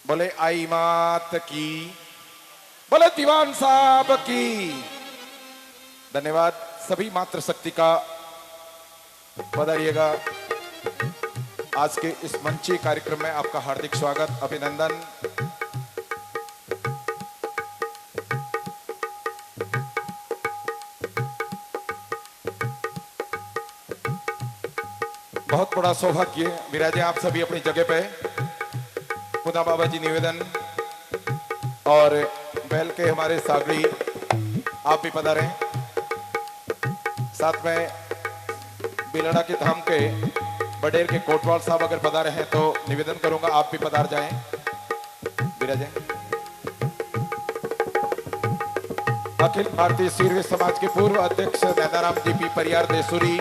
बोले आई मात की, बोले दीवान साहब की। धन्यवाद सभी मातृशक्ति का। पधारिएगा। आज के इस मंची कार्यक्रम में आपका हार्दिक स्वागत, अभिनंदन। बहुत बड़ा सौभाग्य विराजे आप सभी अपनी जगह पे। पुनः बाबा जी निवेदन और बैल के हमारे सागड़ी आप भी पधारे। साथ में बिलड़ा के धाम के बडेर के कोटवाल साहब अगर पधारे हैं तो निवेदन करूंगा आप भी पधार जाएं, विराजें। अखिल भारतीय सीरवे समाज के पूर्व अध्यक्ष नैनाराम जी पी परियार देसुरी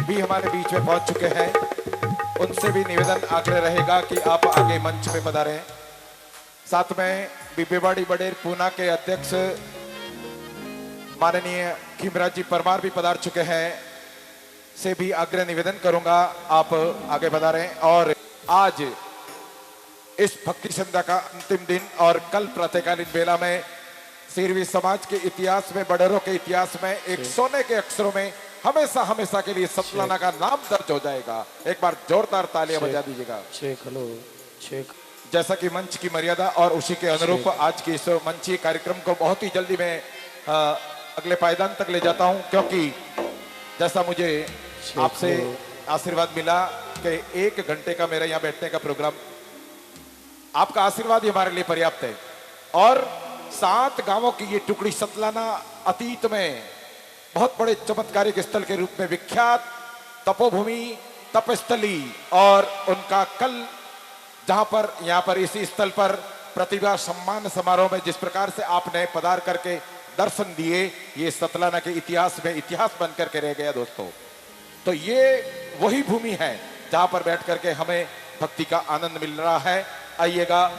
भी हमारे बीच में पहुंच चुके हैं। उनसे भी निवेदन आग्रह रहेगा कि आप आगे मंच पे पधारें। साथ में बिबेवाड़ी बडेर पूना के अध्यक्ष माननीय खीमराज जी परमार भी पधार चुके हैं, से भी आग्रह निवेदन करूंगा आप आगे पधारें। और आज इस भक्ति संध्या का अंतिम दिन और कल प्रातःकालीन बेला में सीरवी समाज के इतिहास में, बडेरों के इतिहास में एक सोने के अक्षरों में हमेशा हमेशा के लिए सतलाना का नाम दर्ज हो जाएगा। एक बार जोरदार तालियां बजा दीजिएगा। जैसा कि मंच की मर्यादा और उसी के अनुरूप आज की इस मंची कार्यक्रम को बहुत ही जल्दी मैं अगले पायदान तक ले जाता हूं, क्योंकि जैसा मुझे आपसे आशीर्वाद मिला कि 1 घंटे का मेरा यहाँ बैठने का प्रोग्राम, आपका आशीर्वाद ही हमारे लिए पर्याप्त है। और 7 गांवों की ये टुकड़ी सतलाना अतीत में बहुत बड़े चमत्कारिक स्थल के रूप में विख्यात तपोभूमि, तपस्थली, और उनका कल जहां पर यहाँ पर इसी स्थल पर प्रतिभा सम्मान समारोह में जिस प्रकार से आपने पधार करके दर्शन दिए, ये सतलाना के इतिहास में इतिहास बन करके रह गया दोस्तों। तो ये वही भूमि है जहां पर बैठ करके हमें भक्ति का आनंद मिल रहा है। आइएगा,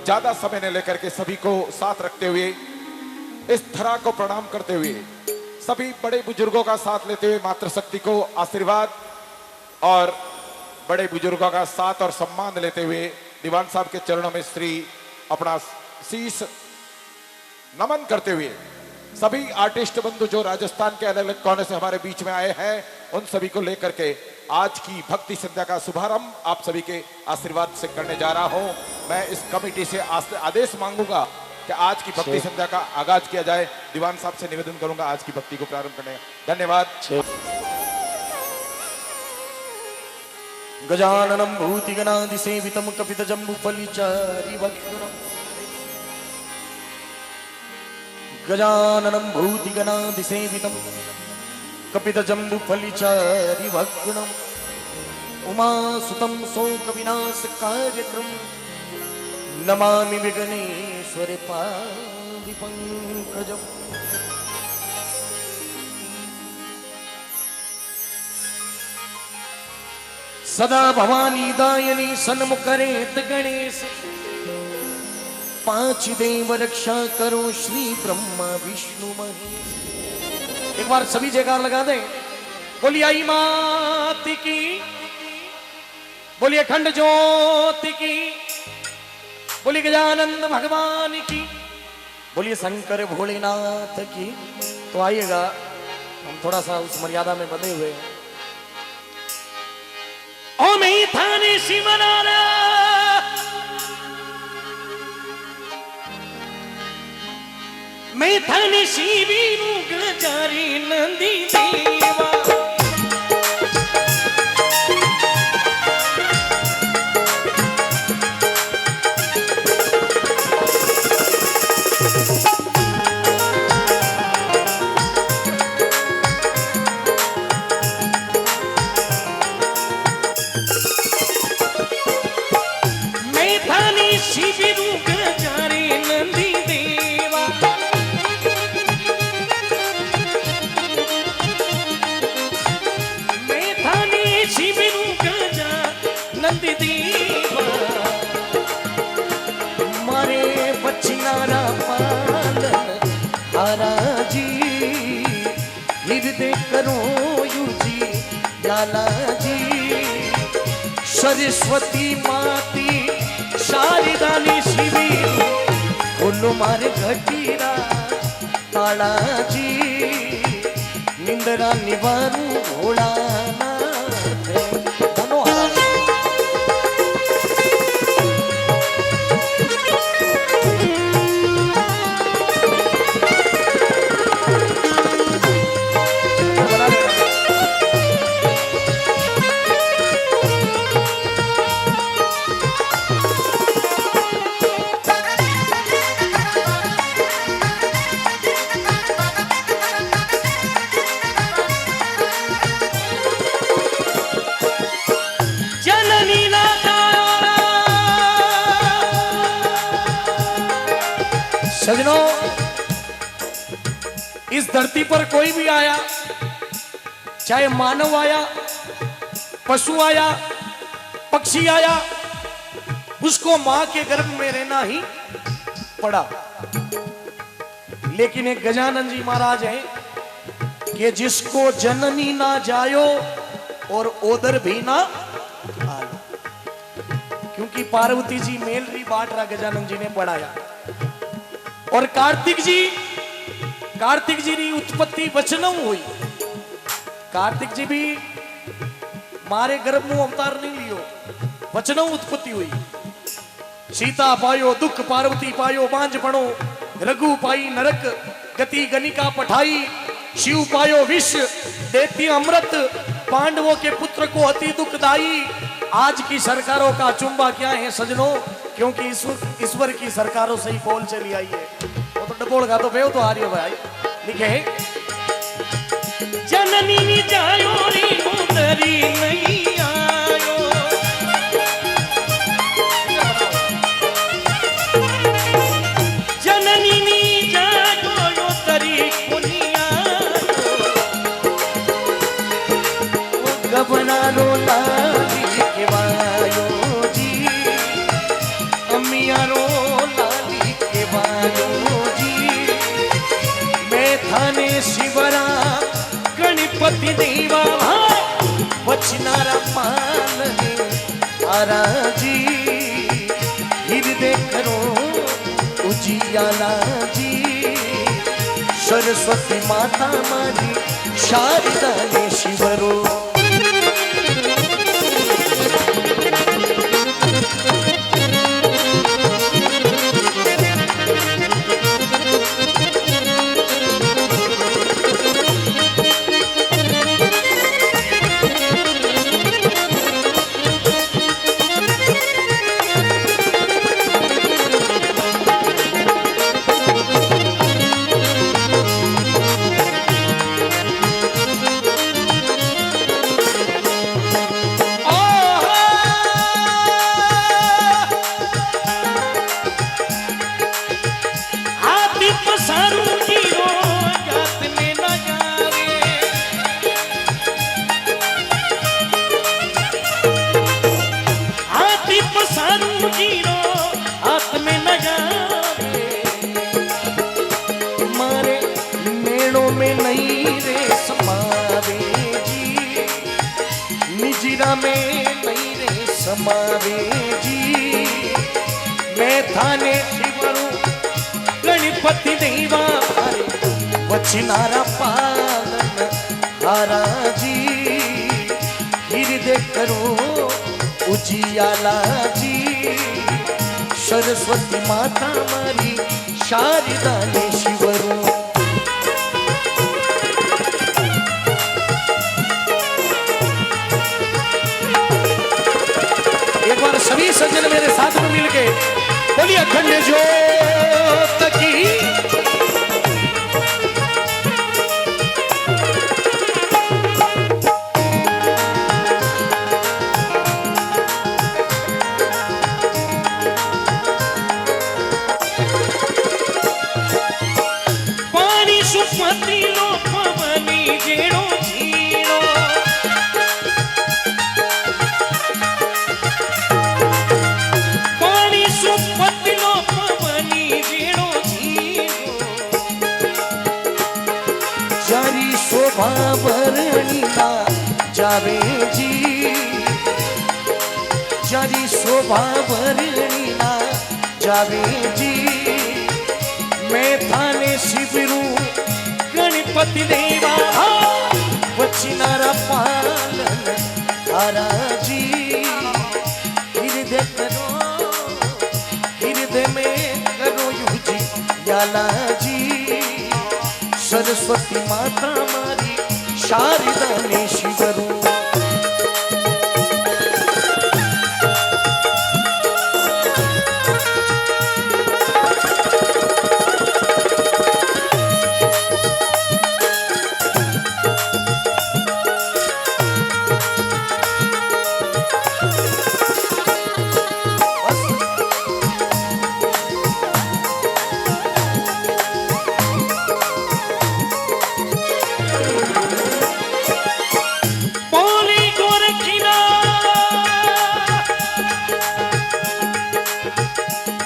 ज्यादा समय न लेकर के सभी को साथ रखते हुए, इस धरा को प्रणाम करते हुए, सभी बड़े बुजुर्गों का साथ लेते हुए मातृशक्ति को आशीर्वाद और बड़े बुजुर्गों का साथ और सम्मान लेते हुए दीवान साहब के चरणों में श्री अपना शीश नमन करते हुए सभी आर्टिस्ट बंधु जो राजस्थान के अलग अलग कोने से हमारे बीच में आए हैं, उन सभी को लेकर के आज की भक्ति संध्या का शुभारंभ आप सभी के आशीर्वाद से करने जा रहा हूं। मैं इस कमेटी से आदेश मांगूंगा कि आज की भक्ति संध्या का आगाज किया जाए। दीवान साहब से निवेदन करूंगा आज की भक्ति को प्रारंभ करने का। धन्यवाद। गजाननं भूतिगणाधिसेवितं कपितजम्बुफलिचारिवक्त्रम् गजाननं भूतिगणाधिसेवितं कपितजम्बुफलिचारिवक्त्रम् उमासुतं शोकविनाशकार्यक्रम् नमामि विघ्नेश्वरे पादिपङ्कजम्। सदा भवानी दायनी सन्मुखरेत गणेश 5 देव रक्षा करो श्री ब्रह्मा विष्णु महेश। एक बार सभी जयकार लगा दें। बोलिए आई मात की, बोलिए अखंड ज्योति की, बोलिए गजानंद भगवान की, बोलिए शंकर भोलेनाथ की। तो आइएगा, हम थोड़ा सा उस मर्यादा में बंधे हुए हैं। ओ मैं थाने शिवनारा, मैं थाने शिवी गजारी नंदी देवा। मारे बच्चिनारा पालन हराजी हृदय करो युजी लाला जी सरस्वती माती शारदानी जो मारे घटीरा ताड़ाजी निंदरा निवारू भोलानाथ मनोहर सजनों, इस धरती पर कोई भी आया, चाहे मानव आया, पशु आया, पक्षी आया, उसको मां के गर्भ में रहना ही पड़ा। लेकिन एक गजानन जी महाराज हैं कि जिसको जननी ना जायो और ओदर भी ना आयो, क्योंकि पार्वती जी मेलरी बाटरा गजानन जी ने पढ़ाया। और कार्तिक जी की उत्पत्ति वचनों हुई। कार्तिक जी भी मारे गर्भ में अवतार नहीं लियो, वचनों उत्पत्ति हुई। सीता पायो दुख पार्वती पायो बांझ पड़ो, रघु पाई नरक गति गनिका पठाई, शिव पायो विष देती अमृत, पांडवों के पुत्र को अति दुखदाई। आज की सरकारों का चुंबा क्या है सजनों, क्योंकि ईश्वर की सरकारों से ही पोल चली आई है। वो तो डपोल का तो बेव तो आ रही हो भाई। लिखे जननी नी जायो रे उतरी नहीं आयो, जननी नी जायो उतरी नहीं आयो, गबना रो लाली के वायो जी, अम्मिया रो लाली के वायो जी, मैं थाने शिवरा गणपति देवा बचनारा पालने आरा जी, हृदय करो उजियाला जी, सरस्वती माता मारी शारदा ने शिवरो। में नहीं रे समावे जी, मैं थाने शिवरू गणपति देवा बचनारा पालन हारा जी, हृदय करो उजियाला जी, सरस्वती माता मारी शारदा ने शिवरू। सभी सज्जन मेरे साथ में मिलके बोलिए अखंड ज्योत की। पानी सुपति लो पवनी जेड़ो जीरो, भरणी ना जावे जी, जरी शोभा भरणी ना जावे जी, मैं थाने शिविरू गणपति देवा वचनारा पालन ताराजी हृदय करो हृदय में करो युजी याला जी सरस्वती माता मारी शारदा ने शिवरू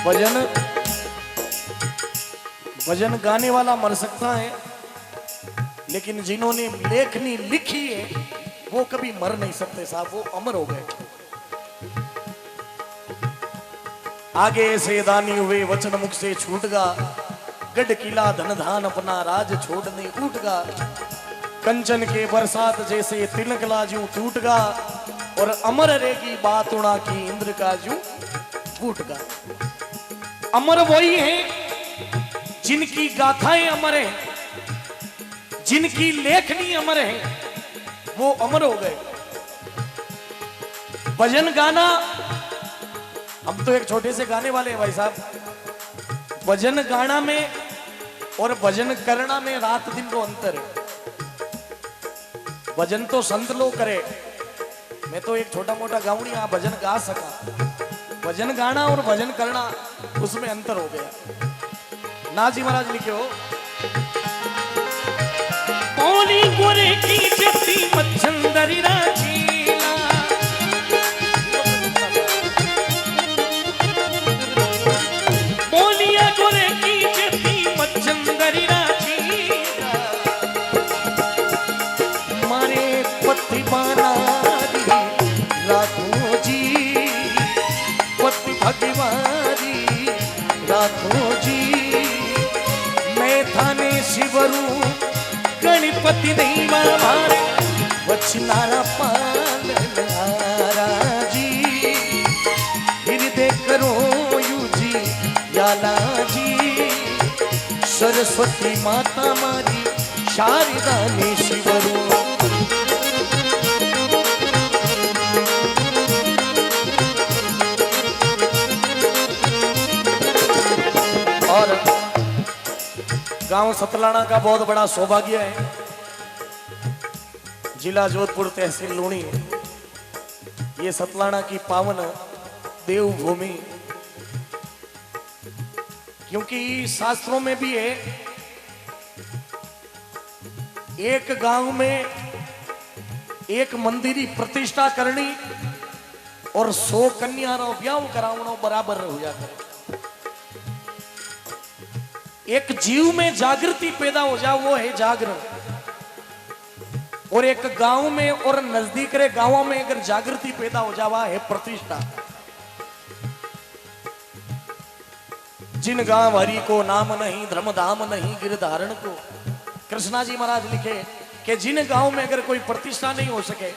भजन भजन गाने वाला मर सकता है, लेकिन जिन्होंने लेखनी लिखी है वो कभी मर नहीं सकते साहब, वो अमर हो गए। आगे से दानी हुए वचन मुख से छूट गा, गढ़ किला धन धान अपना राज छोड़ने उठ गा, कंचन के बरसात जैसे तिलक लाजू टूट गा, और अमर रहेगी बात उड़ा की इंद्र का जू फूट गा। अमर वही है जिनकी गाथाएं अमर हैं, जिनकी लेखनी अमर है, वो अमर हो गए। भजन गाना, हम तो एक छोटे से गाने वाले हैं भाई साहब। भजन गाना में और भजन करना में रात दिन को अंतर है। भजन तो संत लोग करे, मैं तो एक छोटा मोटा गाऊं, यहाँ भजन गा सका। भजन गाना और भजन करना उसमें अंतर हो गया। नाजी महाराज लिखे हो, बोली गोरे की जट्टी मच्छंदरी राजीला, बोलिया गोरे की जट्टी मच्छंदरी राजीला, मारे पत्ती बाना रातों जी, पत्ती भगवारी रातों जी, मैं थाने शिवरू गणपति देवा मारे वचनारा पालनारा जी, हृदय करो युजी याला जी, सरस्वती माता मारी शारदा ने शिवरू। और गांव सतलाना का बहुत बड़ा सौभाग्य है, जिला जोधपुर तहसील लूणी, ये सतलाना की पावन देवभूमि, क्योंकि शास्त्रों में भी है एक गांव में एक मंदिरी प्रतिष्ठा करनी और 100 कन्या रो ब्याह करावनो बराबर हो जाता है। एक जीव में जागृति पैदा हो जाए वो है जागरण, और एक गांव में और नजदीक रे गांवों में अगर जागृति पैदा हो जावा है प्रतिष्ठा। जिन गांव हरि को नाम नहीं, धर्म धाम नहीं, गिरधारण को, कृष्णा जी महाराज लिखे कि जिन गांव में अगर कोई प्रतिष्ठा नहीं हो सके,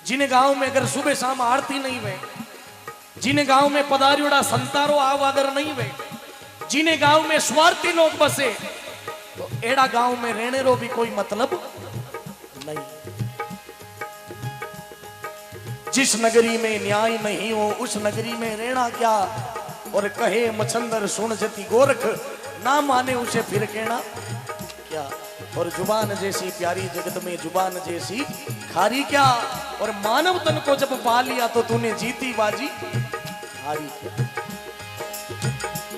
जिन गांव में अगर सुबह शाम आरती नहीं हुए, जिन गांव में पधारियोड़ा संतारो आवादर नहीं हुए, जिन गांव में स्वार्थी लोग बसे, तो एड़ा गांव में रहने रो भी कोई मतलब नहीं। जिस नगरी में न्याय नहीं हो उस नगरी में रहना क्या, और कहे मछंदर सुन जति गोरख, ना माने उसे फिर कहना क्या, और जुबान जैसी प्यारी जगत में जुबान जैसी खारी क्या, और मानव तन को जब पा लिया तो तूने जीती बाजी हारी क्या।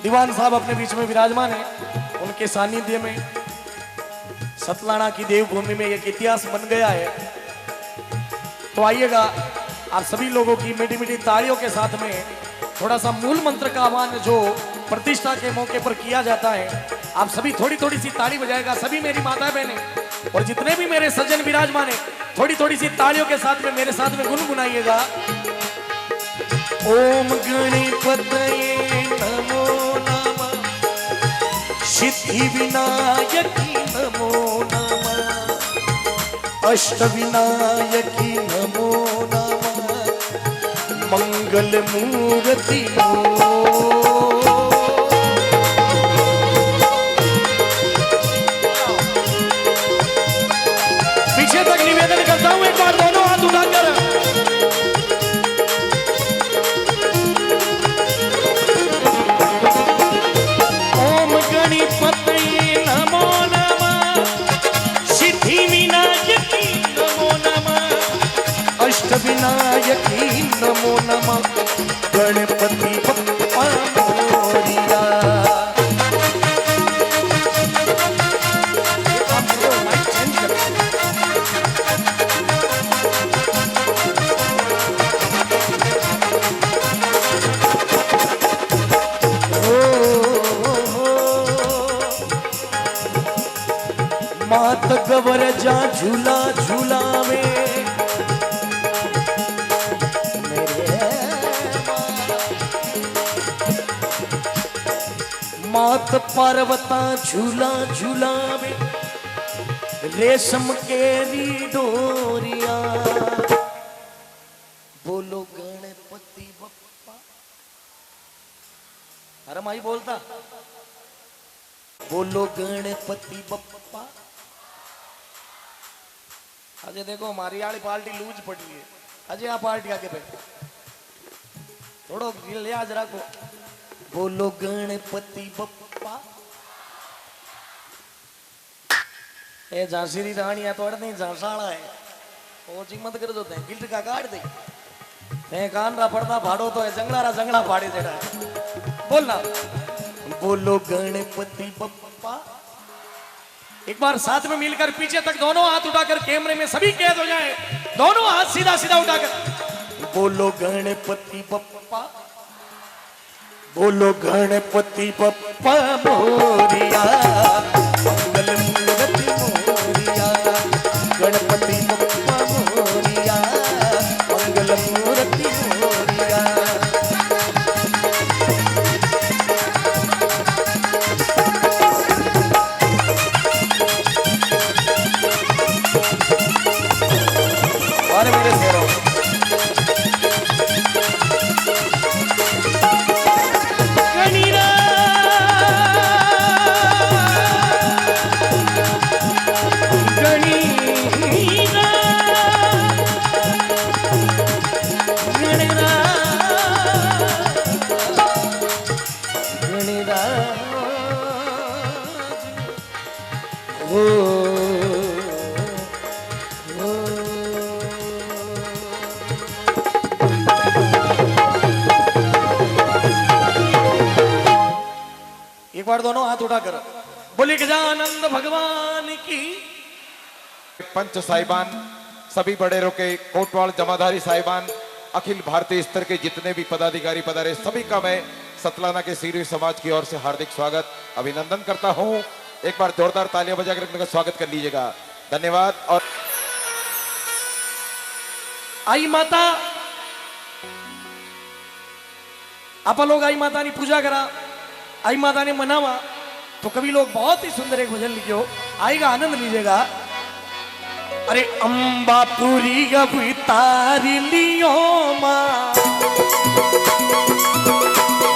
दीवान साहब अपने बीच में विराजमान है, उनके सानिध्य में सतलाना की देवभूमि में एक इतिहास बन गया है। तो आइएगा आप सभी लोगों की मीठी मीठी तालियों के साथ में थोड़ा सा मूल मंत्र का आह्वान जो प्रतिष्ठा के मौके पर किया जाता है, आप सभी थोड़ी थोड़ी सी ताली बजाएगा, सभी मेरी माता बहनें और जितने भी मेरे सज्जन विराजमान है, थोड़ी थोड़ी सी तालियों के साथ में मेरे साथ में गुनगुनाइएगा। ओम गणपतये नमो नमः, सिद्धिविनायकी नमो नमः, अष्टविनायकी नमो नमः, मंगलमूर्ति पीछे तक निवेदन करता हूं, एक बार दोनों हाथ उठाकर ओम गणपतये नमो नमः, सिद्धिविनायकी नमो नमः, अष्टविनायकी नमो नमः, गणपति बप्पा मोरिया। मात गवर जा झूला झूलावे, मात पार्वता झूला झूलावे, रेशम केरी डोरिया। बोलो गणपति बप्पा। अरे माई बोलता, बोलो गणपति बप्पा। अजय देखो हमारी वाली पार्टी लूज पड़ रही है, अजय आ पार्टी आगे बैठे, थोड़ो लिहाज रखो। बोलो गणपति बप्पा। ए झांसी री रानी है तो नहीं झांसाड़ा है, वो चिमत कर दो गिल्ट का काट दे, ते कान रा पड़ता भाड़ो तो है जंगला फाड़े जेड़ा। बोलना बोलो गणपति बप्पा। एक बार साथ में मिलकर पीछे तक दोनों हाथ उठाकर कैमरे में सभी कैद हो जाए, दोनों हाथ सीधा सीधा उठाकर बोलो गणपति बप्पा। बोलो गणपति बप्पा मोरिया, मंगल मूर्ति मोरिया, गणपति बप्पा मोरिया, मंगल मूर्ति मोरिया। और मेरे शेरों गणिरा गणिरा गणिरा गणिरा ओ एक बार दोनों हाथ उठाकर बोले गजानंद भगवान की। पंच साहिबान, सभी बड़ेरों के कोटवाल जमाधारी साहिबान, अखिल भारतीय स्तर के जितने भी पदाधिकारी पधारे, सभी का मैं सतलाना के सीरी समाज की ओर से हार्दिक स्वागत अभिनंदन करता हूं। एक बार जोरदार तालियां बजाकर इनका स्वागत कर लीजिएगा। धन्यवाद। और आई माता, आप लोग आई माता ने पूजा करा, आई माता ने मनावा, तो कभी लोग बहुत ही सुंदर एक भजन लिखे हो, आएगा आनंद लीजिएगा। अरे अंबापुरी गभी तारी लियो माँ,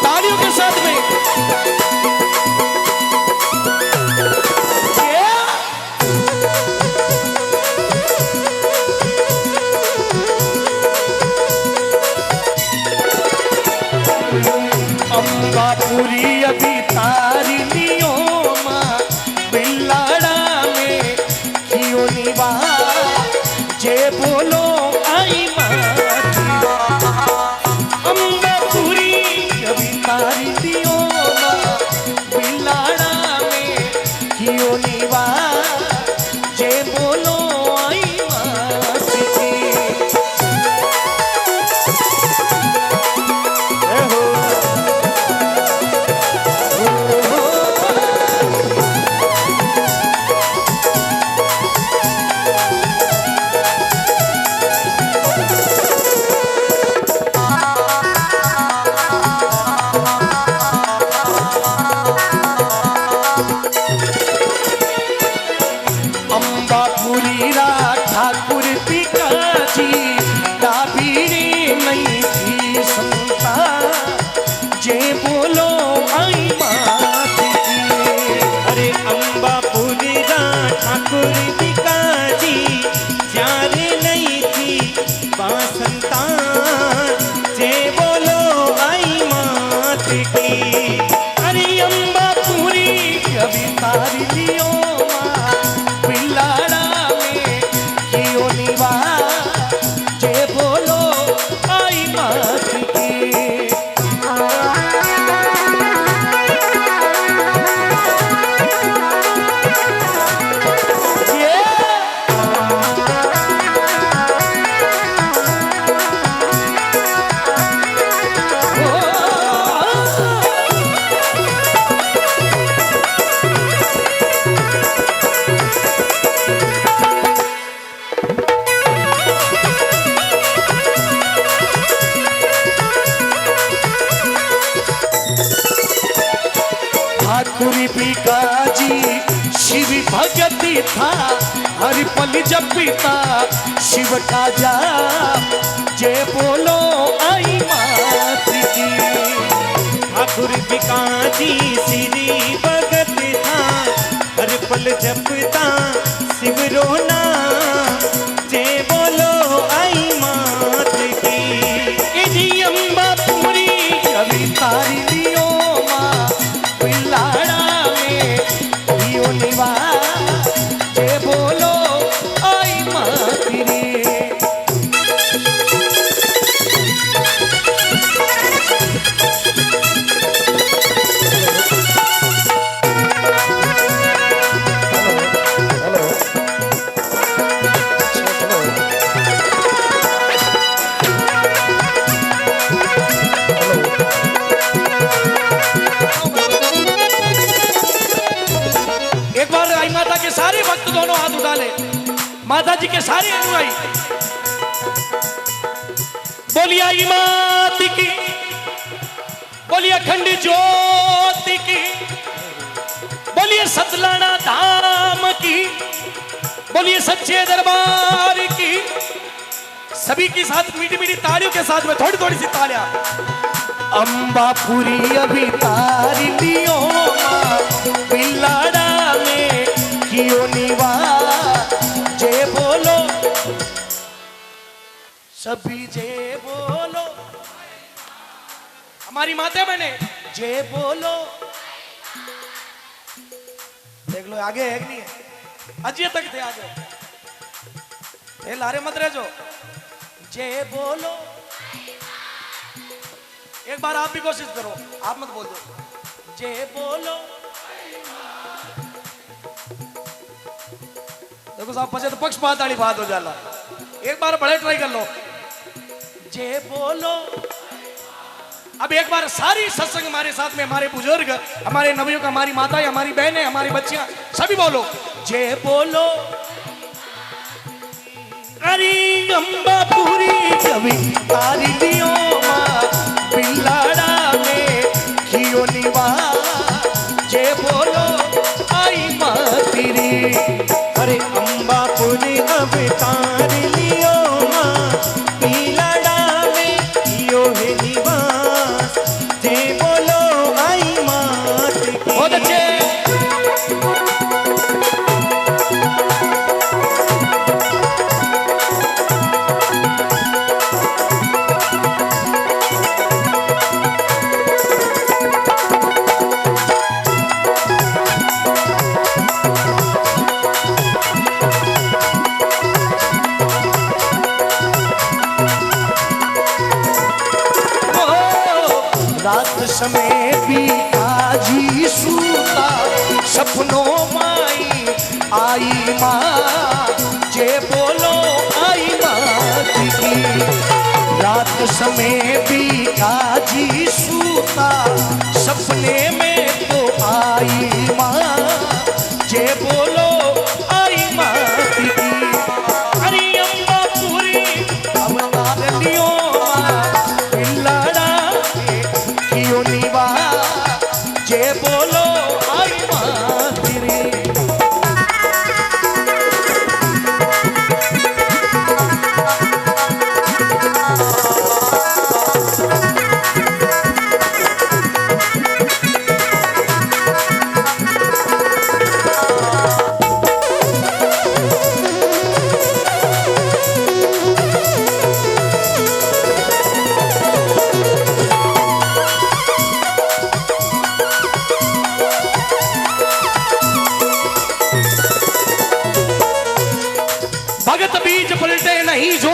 तालियों के साथ में अंबापुरी अभी तारी लियो माँ, बिल्लाड़ा में क्यों निभा जे बोलो आई माँ। अंबापुरी अभी तारी लियो माँ, बिल्लाड़ा में क्यों निभा जे बोलो आई माँ। जे बोलो आई मात की। अरे अंबापुरी रा ठाकुर बिकाजी जारे नहीं थी बासंतान जे बोलो आई मात की। अरे अंबापुरी कभी तारी लियो माँ पिल्लाड़ा में कियो निवा जे बोलो आई मात की। ठाकुर बिकाजी शिव भगत था हर पल जपता शिव का जाप जे बोलो आई मात की। ठाकुर बिकाजी श्री भगत था हर पल जपता शिव रोना जे बोलो आई मात की। इजी अंबापुरी कभी तारी लियो माँ पिल्लाड़ा में कियो निवा जे बोलो आई मात रे। एक बार आई माता के सारे भक्त दोनों हाथ उठा ले, माता जी के सारे अनुयायी बोलिए आई मात की, बोलिए अखंड ज्योति की, बोलिए सतलाना धाम की, बोलिए सच्चे दरबार की। सभी के साथ मीठी मीठी तालियों के साथ में थोड़ी थोड़ी सी तालियां। अंबापुरी अभी तारी लियो माँ पिल्लाड़ा में कियो निवा जे बोलो सभी जे बोलो हमारी माता बने जे बोलो। देख लो आगे है कि नहीं है, अजय तक थे आगे, ये लारे मत रह जो जे बोलो। एक बार आप भी कोशिश करो, आप मत बोल दो जे बोलो। देखो साहब पचे तो पक्षपात वाली बात हो जाला, एक बार बड़े ट्राई कर लो जे बोलो। अब एक बार सारी सत्संग हमारे साथ में, हमारे बुजुर्ग, हमारे नवयुवक, हमारी माताएं, हमारी बहनें, हमारी बच्चियां सभी बोलो जे बोलो। अरे अंबापुरी कभी तारी लियो माँ पिल्लाड़ा में कियो निवा जे बोलो आई मात रे। अरे अंबापुरी अवतार लियो माँ पिल्लाड़ा में कियो है निवास जे बोलो आई मात की। बहुत अच्छे। रात समय भी काजी सूता सपनों माई आई माँ जे बोलो आई मात की। रात समय भी काजी सूता सपने में तो आई माँ जे बोलो आई मात की। अरे अंबापुरी अवतार लियो माँ पिल्लाड़ा में कियो निवा जे बोलो आई मात रे।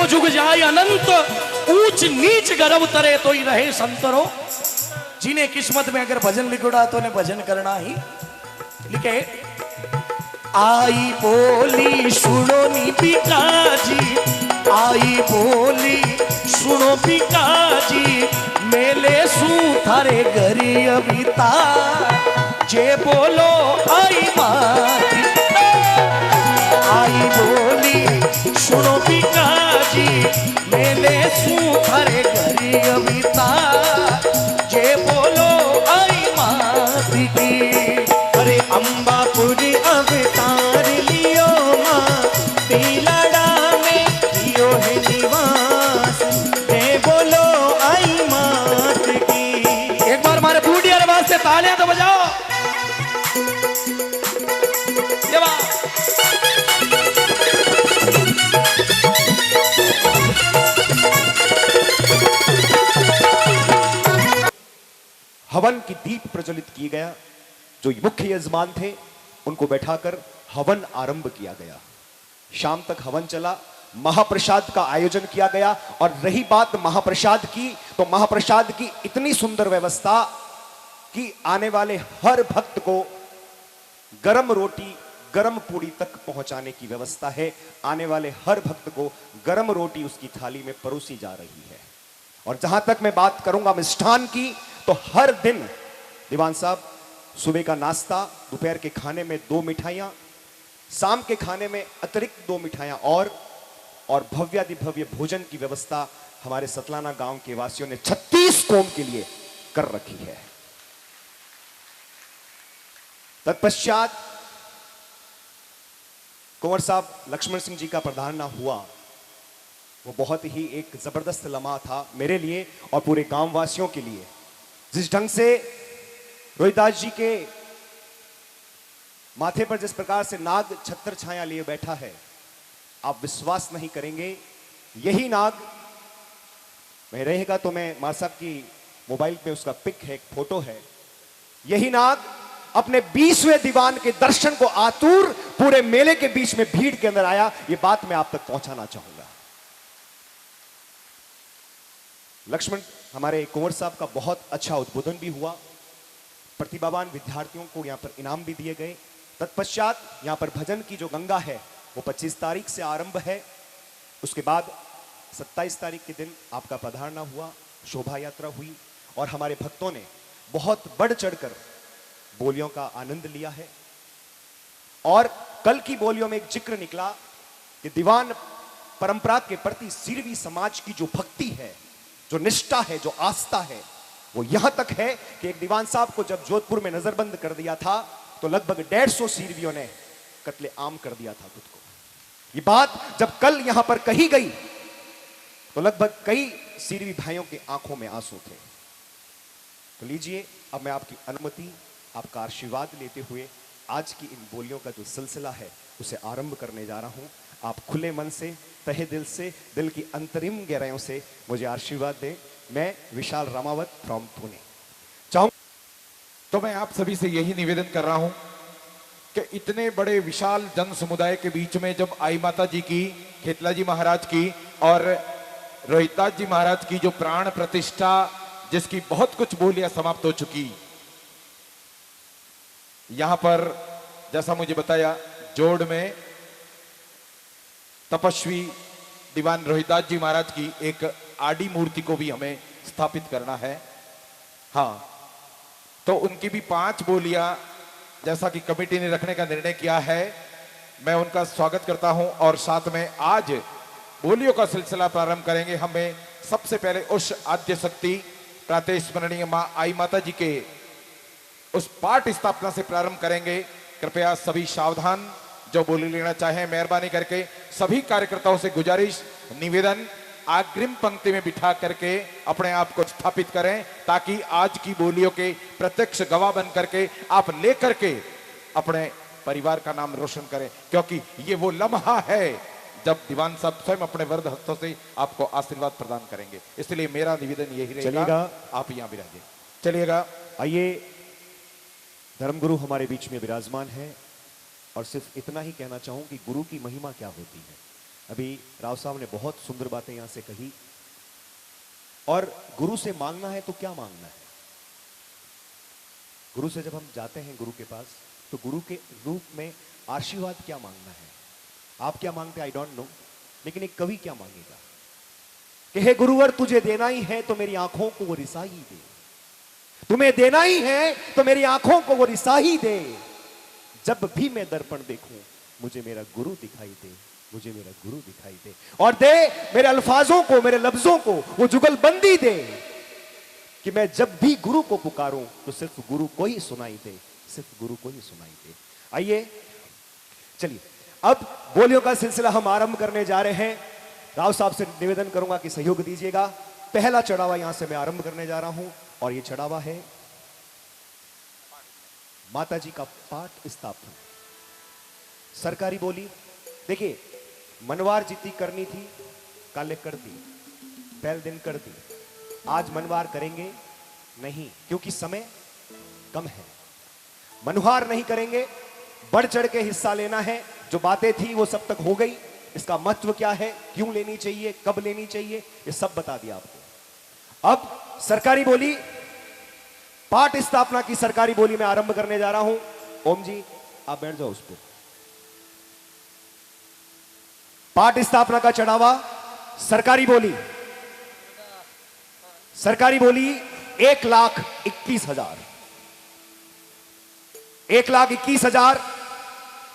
जुग जाए अनंत, ऊंच नीच गर्व तरे तो ही रहे संतरो। जिन्हें किस्मत में अगर भजन लिखोड़ा तो ने भजन करना ही लिखे। आई बोली सुनो नी पिताजी, आई बोली सुनो पिताजी, मेले सू थारे घरी अबिता, जे बोलो आई माती। आई बोली सुनो पिताजी, मेले सू थारे घरी अबिता, जे बोलो आई माती की। अरे अंबापुरी अवतार लियो माँ, तिलड़ा में लियो है निवास, जय बोलो आई मात की। एक बार हमारे बूढ़ी आवाज से तालियां तो बजाओ। ये बात। हवन की दीप प्रज्वलित किया गया। जो मुख्य यजमान थे उनको बैठाकर हवन आरंभ किया गया। शाम तक हवन चला, महाप्रसाद का आयोजन किया गया। और रही बात महाप्रसाद की, तो महाप्रसाद की इतनी सुंदर व्यवस्था कि आने वाले हर भक्त को गरम रोटी गरम पूड़ी तक पहुंचाने की व्यवस्था है। आने वाले हर भक्त को गरम रोटी उसकी थाली में परोसी जा रही है। और जहां तक मैं बात करूंगा मिष्ठान की, तो हर दिन दीवान साहब सुबह का नाश्ता, दोपहर के खाने में 2 मिठाइयां, शाम के खाने में अतिरिक्त 2 मिठाइयां और भव्यादि भव्य भोजन की व्यवस्था हमारे सतलाना गांव के वासियों ने 36 कौम के लिए कर रखी है। तत्पश्चात कुंवर साहब लक्ष्मण सिंह जी का प्रधानना हुआ। वो बहुत ही एक जबरदस्त लम्हा था मेरे लिए और पूरे गांव वासियों के लिए। जिस ढंग से रोहिदास जी के माथे पर जिस प्रकार से नाग छत्र छाया लिए बैठा है, आप विश्वास नहीं करेंगे। यही नाग, मैं रहेगा तो मैं मां साहब की मोबाइल पे उसका पिक है, एक फोटो है। यही नाग अपने 20वें दीवान के दर्शन को आतुर पूरे मेले के बीच में भीड़ के अंदर आया। यह बात मैं आप तक पहुंचाना चाहूंगा। लक्ष्मण हमारे कुंवर साहब का बहुत अच्छा उद्बोधन भी हुआ। प्रतिभावान विद्यार्थियों को यहां पर इनाम भी दिए गए। तत्पश्चात यहां पर भजन की जो गंगा है वो 25 तारीख से आरंभ है। उसके बाद 27 तारीख के दिन आपका पधारना हुआ, शोभा यात्रा हुई और हमारे भक्तों ने बहुत बढ़ चढ़कर बोलियों का आनंद लिया है। और कल की बोलियों में एक जिक्र निकला कि दीवान परंपरा के प्रति सिरवी समाज की जो भक्ति है, जो निष्ठा है, जो आस्था है, वो यहां तक है कि एक दीवान साहब को जब जोधपुर में नजरबंद कर दिया था तो लगभग 150 सिरवियों ने कत्ले आम कर दिया था खुद को। ये बात जब कल यहां पर कही गई तो लगभग कई सिरवी भाइयों के आंखों में आंसू थे। तो लीजिए, अब मैं आपकी अनुमति, आपका आशीर्वाद लेते हुए आज की इन बोलियों का जो सिलसिला है उसे आरंभ करने जा रहा हूं। आप खुले मन से, तहे दिल से, दिल की अंतरिम गहराइयों से मुझे आशीर्वाद दें। मैं विशाल रामावत फ्रॉम पुणे चाहूं। तो मैं आप सभी से यही निवेदन कर रहा हूं कि इतने बड़े विशाल जन समुदाय के बीच में जब आई माता जी की, खेतला जी महाराज की और रोहितदास जी महाराज की जो प्राण प्रतिष्ठा, जिसकी बहुत कुछ बोलियां समाप्त हो चुकी, यहां पर जैसा मुझे बताया जोड़ में तपस्वी दीवान रोहितदास जी महाराज की एक आडी मूर्ति को भी हमें स्थापित करना है। हाँ, तो उनकी भी 5 बोलियां जैसा कि कमेटी ने रखने का निर्णय किया है, मैं उनका स्वागत करता हूं। और साथ में आज बोलियों का सिलसिला प्रारंभ करेंगे। हमें सबसे पहले उस आद्य शक्ति प्रातः स्मरणीय मां आई माता जी के उस पाठ स्थापना से प्रारंभ करेंगे। कृपया सभी सावधान, जो बोली लेना चाहें मेहरबानी करके। सभी कार्यकर्ताओं से गुजारिश, निवेदन, अग्रिम पंक्ति में बिठा करके अपने आप को स्थापित करें ताकि आज की बोलियों के प्रत्यक्ष गवाह बन करके आप लेकर के अपने परिवार का नाम रोशन करें, क्योंकि ये वो लम्हा है जब दीवान साहब स्वयं अपने वरद हस्तों से आपको आशीर्वाद प्रदान करेंगे। इसलिए मेरा निवेदन यही रहेगा, आप यहां विराजिए। चलिएगा। आइए, धर्मगुरु हमारे बीच में विराजमान है और सिर्फ इतना ही कहना चाहूं कि गुरु की महिमा क्या होती है। अभी राव साहब ने बहुत सुंदर बातें यहां से कही। और गुरु से मांगना है तो क्या मांगना है? गुरु से जब हम जाते हैं गुरु के पास, तो गुरु के रूप में आशीर्वाद क्या मांगना है? आप क्या मांगते आई डोंट नो, लेकिन एक कवि क्या मांगेगा कि हे गुरुवर तुझे देना ही है तो मेरी आंखों को वो रिसा ही दे, तुम्हें देना ही है तो मेरी आंखों को वो रिसा ही दे, जब भी मैं दर्पण देखूं मुझे मेरा गुरु दिखाई दे, मुझे मेरा गुरु दिखाई दे, और दे मेरे अल्फाजों को, मेरे लफ्जों को वो जुगलबंदी दे कि मैं जब भी गुरु को पुकारूं तो सिर्फ गुरु को ही सुनाई दे, सिर्फ गुरु को ही सुनाई दे। आइए चलिए अब बोलियों का सिलसिला हम आरंभ करने जा रहे हैं। राव साहब से निवेदन करूंगा कि सहयोग दीजिएगा। पहला चढ़ावा यहां से मैं आरंभ करने जा रहा हूं और यह चढ़ावा है माता जी का पाठ स्थापना। सरकारी बोली देखिए, मनवार जितनी करनी थी काले कर दी, पहले दिन कर दी, आज मनवार करेंगे नहीं क्योंकि समय कम है। मनवार नहीं करेंगे, बढ़ चढ़ के हिस्सा लेना है। जो बातें थी वो सब तक हो गई, इसका महत्व क्या है, क्यों लेनी चाहिए, कब लेनी चाहिए, ये सब बता दिया आपको। अब सरकारी बोली, पाठ स्थापना की सरकारी बोली में आरंभ करने जा रहा हूं। ओम जी आप बैठ जाओ उस पर। पाठ स्थापना का चढ़ावा सरकारी बोली, सरकारी बोली 1,21,000, 1,21,000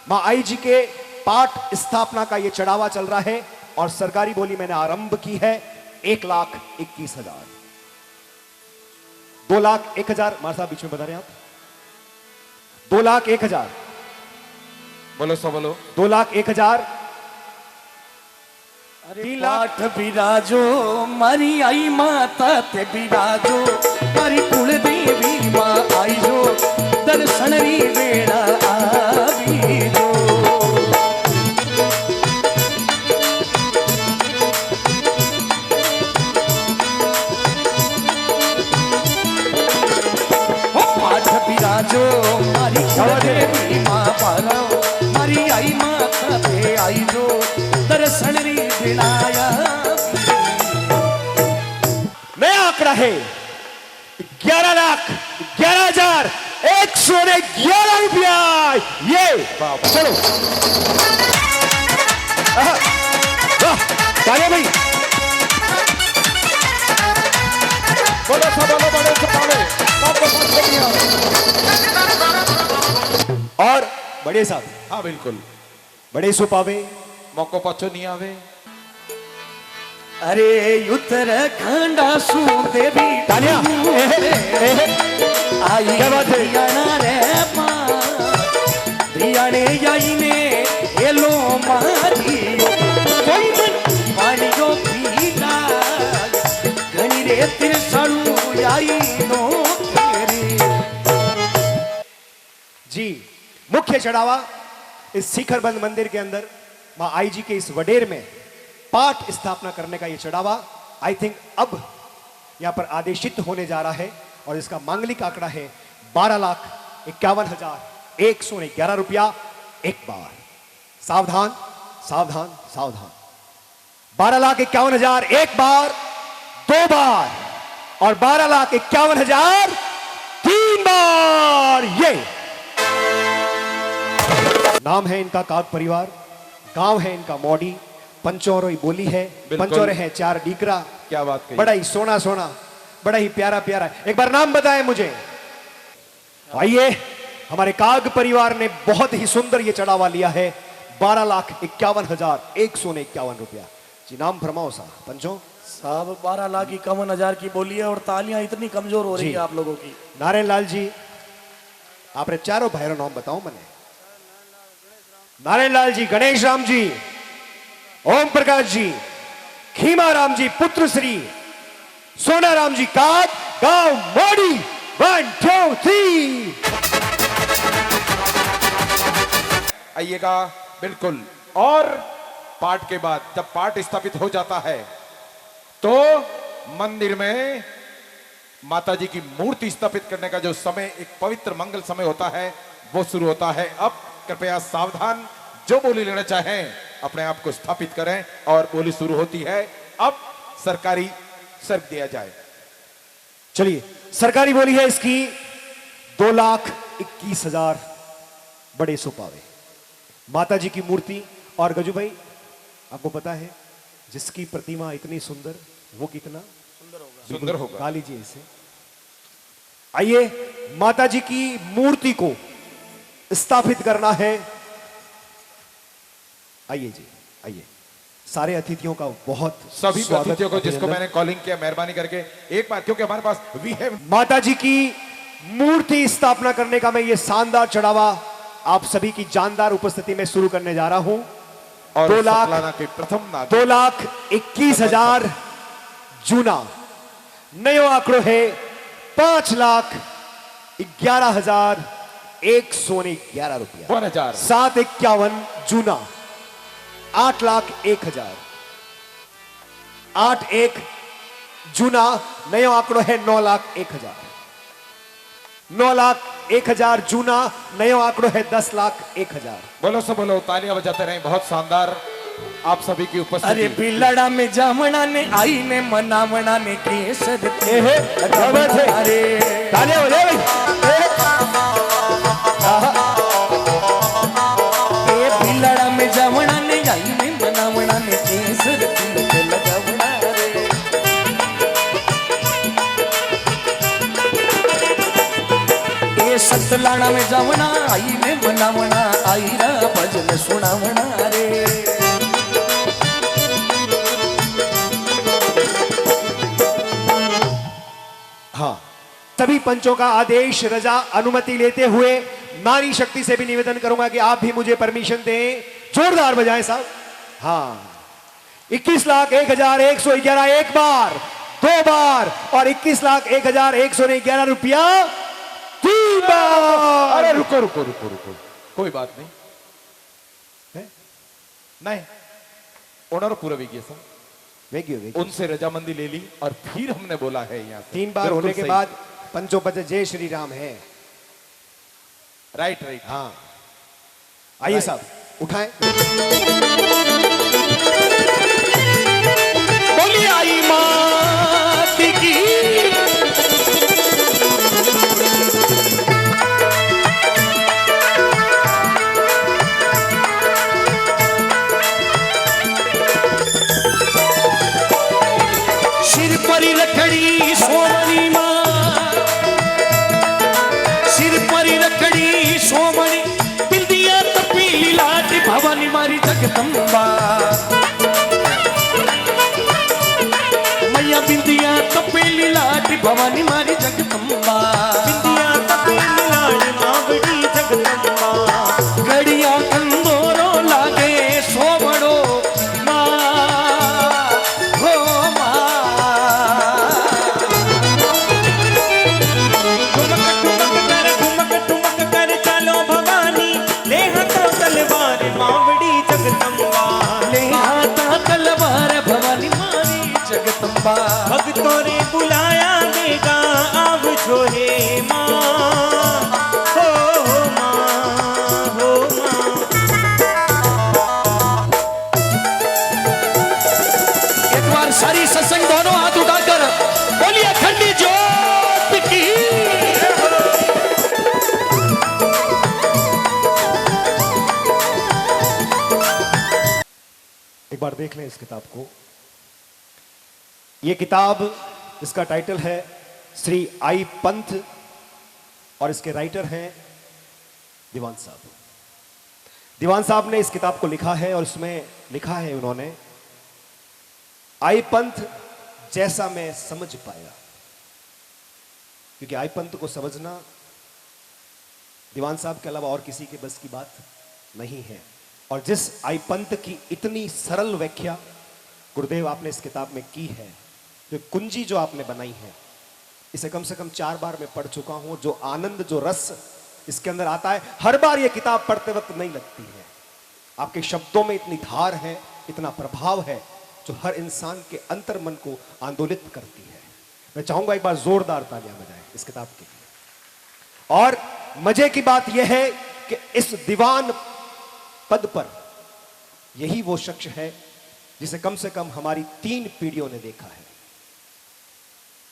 मां आई जी के पाठ स्थापना का यह चढ़ावा चल रहा है और सरकारी बोली मैंने आरंभ की है 1,21,000। 2,01,000 मार साहब बीच में बता रहे हैं आप, 2,01,000 बोलो सब बोलो। 2,01,000। पाठ बिराजो मारी आई माता ते बिराजो, मारी कुल देवी मां आई जो, दर्शन री वेड़ा आवी जो। पाठ बिराजो मारी कुल देवी मां पारो, मारी आई माता ते आई जो, दर्शन री दिलाया। नया आंकड़ा है 11,11,111 रुपया। ये चलो तालियां भाई। बोलो सब बोलो, बड़े से पाले, सबको पास कर दिया। और बड़े साहब, हाँ बिल्कुल, बड़े सुपावे मौको पाचो नहीं आवे। अरे उत्तराखंड सू देवी तालियां। आई क्या बात है? दियाना रे मां, दियाने आई ने एलो मारी, कोई मन पानियो पीला, घनी रे तिरसड़ू आई नो तेरी। जी मुख्य चढ़ावा इस शिखरबंद मंदिर के अंदर मां आई जी के इस वडेर में पाठ स्थापना करने का यह चढ़ावा आई थिंक अब यहां पर आदेशित होने जा रहा है और इसका मांगलिक आंकड़ा है 12,51,111 रुपया। एक बार सावधान सावधान सावधान, 12,51,000 एक बार, दो बार, और 12,51,000 तीन बार। ये नाम है इनका काग परिवार, गांव है इनका मौडी, पंचौरोई बोली है, बिल्कुल। पंचौरे हैं 4 डीकरा। क्या बात कही। बड़ा ही सोना सोना, बड़ा ही प्यारा प्यारा। एक बार नाम बताएं मुझे। आइए, हमारे काग परिवार ने बहुत ही सुंदर ये चढ़ावा लिया है 12,51,151 रुपया। जी नाम फरमाओ साहब। पंचो साहब 12,51,000 की बोली है और तालियां इतनी कमजोर हो रही जी। है आप लोगों की। नारायण लाल जी, आपने चारों भाइयों नाम बताओ मैंने। नारायण लाल जी, गणेश राम जी, ओम प्रकाश जी, खीमा राम जी, पुत्र श्री सोना राम जी, काग गांव मोड़ी। 1 2 3। आइएगा बिल्कुल। और पाठ के बाद जब पाठ स्थापित हो जाता है तो मंदिर में माता जी की मूर्ति स्थापित करने का जो समय, एक पवित्र मंगल समय होता है, वो शुरू होता है। अब कृपया सावधान, जो बोली लेना चाहें अपने आप को स्थापित करें और बोली शुरू होती है। अब सरकारी सर्व दिया जाए। चलिए, सरकारी बोली है इसकी 2,21,000 बड़े सुपावे। माता जी की मूर्ति। और गजू भाई, आपको पता है जिसकी प्रतिमा इतनी सुंदर वो कितना सुंदर होगा। गा लीजिए इसे। आइए, माता जी की मूर्ति को स्थापित करना है। आइए जी, आइए। सारे अतिथियों का बहुत सभी स्वागत, अतिथियों को जिसको अभिनंदन। मैंने कॉलिंग किया, मेहरबानी करके एक बार, क्योंकि हमारे पास वी हैव माता जी की मूर्ति स्थापना करने का मैं ये शानदार चढ़ावा आप सभी की जानदार उपस्थिति में शुरू करने जा रहा हूं। और 2 लाख सतलाना के प्रथम नागरिक 2,21,000 जूना। नयो आंकड़ो है 5,11,111 रुपया। 1000 751 जूना 8,01,000। 8,1 जूना। नयो आंकड़ो है 9,01,000। 9,01,000 जूना। नयो आंकड़ो है 10,01,000। बोलो सब बोलो, तालियां बजाते रहें। बहुत शानदार आप सभी की अरे उपस्थिति। बिलड़ा में जामना ने आई ने मनावना ने केसर क्या बात है? अरे तालियां बजाओ भाई। ए बिलड़ा में जामना ने आई ने मनावना ने केसर तिलक लगावना रे। ए सतलाना में जावना आई ने मनावना आई रा भजन सुनावना रे। हाँ, सभी पंचों का आदेश, रजा, अनुमति लेते हुए नारी शक्ति से भी निवेदन करूंगा कि आप भी मुझे परमिशन दें। जोरदार बजाएं साहब। हाँ, 21,01,111 एक बार, 2 बार और 21,01,111 रुपया 3 बार। अरे रुको रुको रुको रुको, कोई बात नहीं है? नहीं, ओनर पूरा विज्ञ सर, उनसे रजामंदी ले ली और फिर हमने बोला है यहाँ से। 3 बार बिल्कुल होने के सही। बाद पंचोपच जय श्री राम है। Right right. हाँ, आइए साहब, उठाएं। बोली आई मात की सिर पर रखड़ी सोमनी माँ, सिर पर रखड़ी सोमनी बिंदिया तपीली लाट भवानी मारी जगदम्बा। मैया बिंदिया तपेली लाट भवानी मारी जगदम्बा। बिंदिया तपेली लाड मावड़ी जगदम्बा। घड़िया कंदोरो लागे सोवड़ो माँ हो माँ। ठुमक ठुमक कर चलो भवानी, ले हाथों तलवार मावड़ी जगदम्बा। ले हाथा तलवार भवानी मारी जगदम्बा। भक्तों रे बुलाया देगा आव जो है माँ। हो माँ, हो माँ। एक बार सारी सत्संग दोनों हाथ उठाकर बोलिए अखंड ज्योत की। एक बार देख लें इस किताब को। यह किताब, इसका टाइटल है श्री आई पंथ और इसके राइटर हैं दीवान साहब। दीवान साहब ने इस किताब को लिखा है और इसमें लिखा है उन्होंने, आई पंथ जैसा मैं समझ पाया। क्योंकि आई पंथ को समझना दीवान साहब के अलावा और किसी के बस की बात नहीं है। और जिस आई पंथ की इतनी सरल व्याख्या गुरुदेव आपने इस किताब में की है, जो कुंजी जो आपने बनाई है, इसे कम से कम 4 बार मैं पढ़ चुका हूं। जो आनंद, जो रस इसके अंदर आता है, हर बार यह किताब पढ़ते वक्त नहीं लगती है। आपके शब्दों में इतनी धार है, इतना प्रभाव है, जो हर इंसान के अंतर मन को आंदोलित करती है। मैं चाहूंगा एक बार जोरदार तालियां बजाएं इस किताब के लिए। और मजे की बात यह है कि इस दीवान पद पर यही वो शख्स है जिसे कम से कम हमारी 3 पीढ़ियों ने देखा है।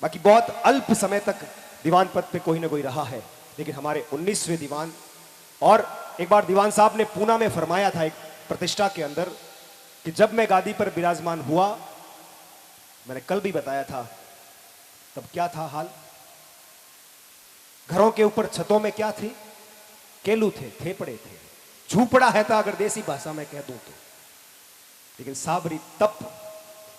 बाकी बहुत अल्प समय तक दीवान पद पे कोई ना कोई रहा है, लेकिन हमारे 19वें दीवान, और एक बार दीवान साहब ने पूना में फरमाया था एक प्रतिष्ठा के अंदर कि जब मैं गादी पर विराजमान हुआ, मैंने कल भी बताया था, तब क्या था हाल? घरों के ऊपर छतों में क्या थी? केलू थे, थेपड़े थे, झूपड़ा है था अगर देसी भाषा में कह दूं तो। लेकिन साबरी तप,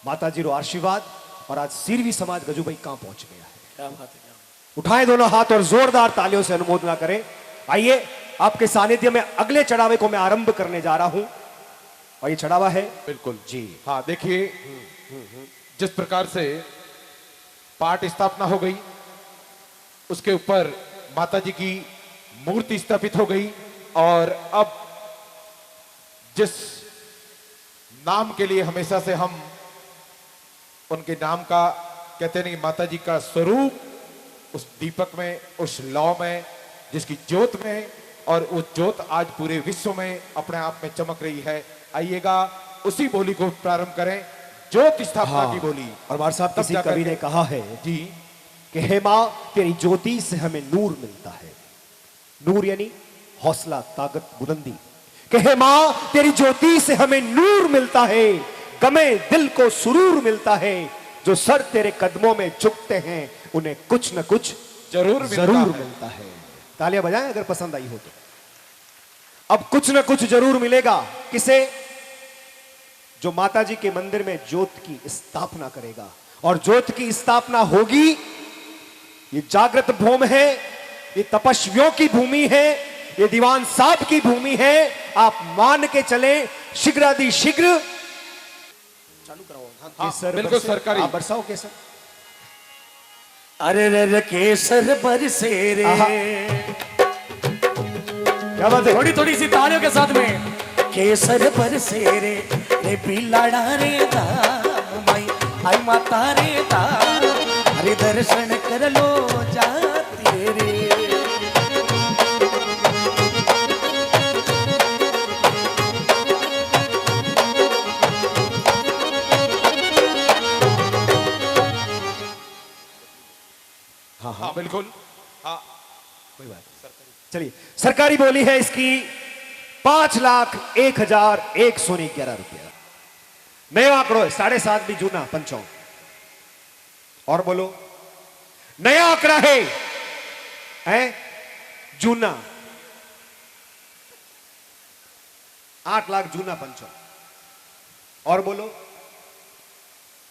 माता जी रो आशीर्वाद, और आज सीरवी समाज गजू भाई कहां पहुंच गया है। क्या बात है, क्या उठाएं दोनों हाथ और जोरदार तालियों से अनुमोदना करें। आइए आपके सानिध्य में अगले चढ़ावे को मैं आरंभ करने जा रहा हूं, और ये चढ़ावा है बिल्कुल जी। हाँ, देखिए जिस प्रकार से पाठ स्थापना हो गई, उसके ऊपर माता जी की मूर्ति स्थापित हो गई, और अब जिस नाम के लिए हमेशा से हम उनके नाम का कहते नहीं, माता जी का स्वरूप उस दीपक में, उस लौ में, जिसकी ज्योत में, और वो ज्योत आज पूरे विश्व में अपने आप में चमक रही है। आइएगा उसी बोली को प्रारंभ करें, ज्योत स्थापना की बोली। और बार साहब तब किसी जाकर कवि ने के- कहा है जी कि हे मां तेरी ज्योति से हमें नूर मिलता है। नूर यानी हौसला, ताकत, बुलंदी। कि हे मां तेरी ज्योति से हमें नूर मिलता है, गमे दिल को सुरूर मिलता है, जो सर तेरे कदमों में झुकते हैं उन्हें कुछ न कुछ जरूर मिलता है। तालियां बजाएं अगर पसंद आई हो तो। अब कुछ न कुछ जरूर मिलेगा। किसे? जो माता जी के मंदिर में ज्योत की स्थापना करेगा, और ज्योत की स्थापना होगी। ये जागृत भूमि है, ये तपस्वियों की भूमि है, ये दीवान साहब की भूमि है। आप मान के चले, शीघ्रादि शीघ्र चालू कराओ। हाँ, केसर बिल्कुल बरसे। सरकारी। आप बरसाओ केसर। अरे रे रे केसर बरसे रे। आहा। क्या बात है? थोड़ी थोड़ी सी तालियों के साथ में। केसर बरसे रे, रे पिलाड़ा रे धाम माई, आई माता रे धाम, हरि दर्शन कर लो जाती रे। हाँ बिल्कुल। हाँ कोई बात नहीं। चलिए, सरकारी बोली है इसकी 5,01,001 सोनी 11 रुपया। नया आंकड़ो है, 7.5 भी जूना पंचों। और बोलो, नया आंकड़ा है जूना 8 लाख जूना पंचों। और बोलो,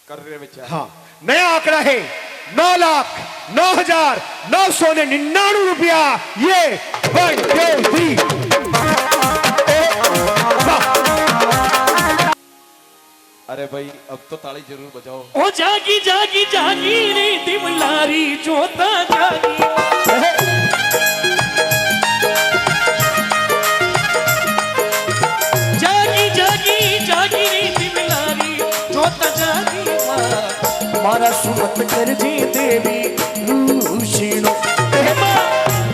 कर रहे विचार। हाँ, नया आंकड़ा है 9,09,999 रुपया। ये 1 2 3 अरे भाई अब तो ताली जरूर बजाओ। ओ जागी जागी जागी रे दिमलारी जोता जागी। जागी जागी जागी रे दिमलारी जोता जागी। मारा सुमत कर जे देवी रूषिणो,